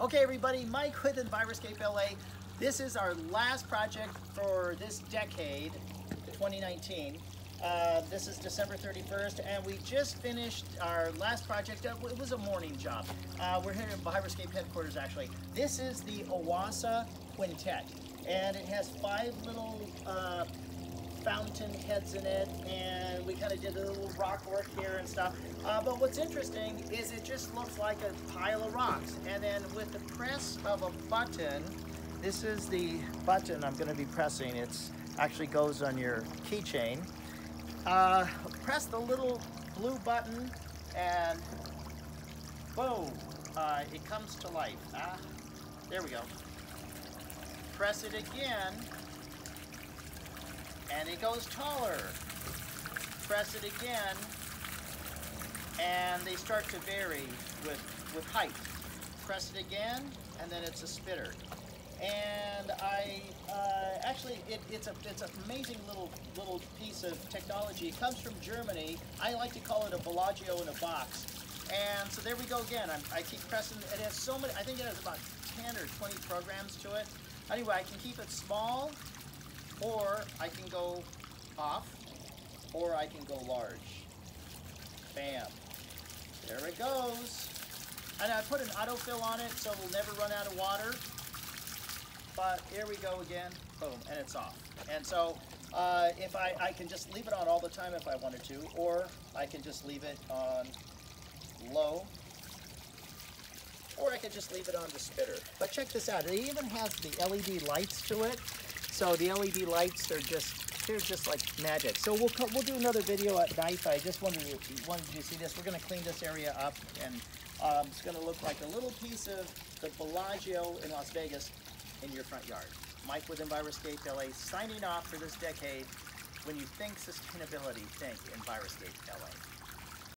Okay everybody, Mike with Enviroscape LA. This is our last project for this decade, 2019. This is December 31st and we just finished our last project. It was a morning job. We're here at Enviroscape headquarters actually. This is the OASE Quintet and it has 5 little fountain heads in it, and we kind of did a little rock work here and stuff. But what's interesting is it just looks like a pile of rocks, and then with the press of a button, this is the button I'm going to be pressing. It's actually goes on your keychain. Press the little blue button and boom, it comes to life. There we go. Press it again and it goes taller. Press it again and they start to vary with height. Press it again and then it's a spitter. And actually it's an amazing little piece of technology. It comes from Germany. I like to call it a Bellagio in a box. And so there we go again. I keep pressing. It has so many, I think it has about 10 or 20 programs to it. Anyway, I can keep it small, or I can go off, or I can go large. Bam. There it goes. And I put an autofill on it so it'll never run out of water. But here we go again. Boom, and it's off. And so if I can just leave it on all the time if I wanted to, or I can just leave it on low, or I could just leave it on the spitter. But check this out, it even has the LED lights to it. So the LED lights are they're just like magic. So we'll do another video at night, but I just wanted you to see this. We're gonna clean this area up, and it's gonna look like a little piece of the Bellagio in Las Vegas in your front yard. Mike with Enviroscape LA signing off for this decade. When you think sustainability, think Enviroscape LA.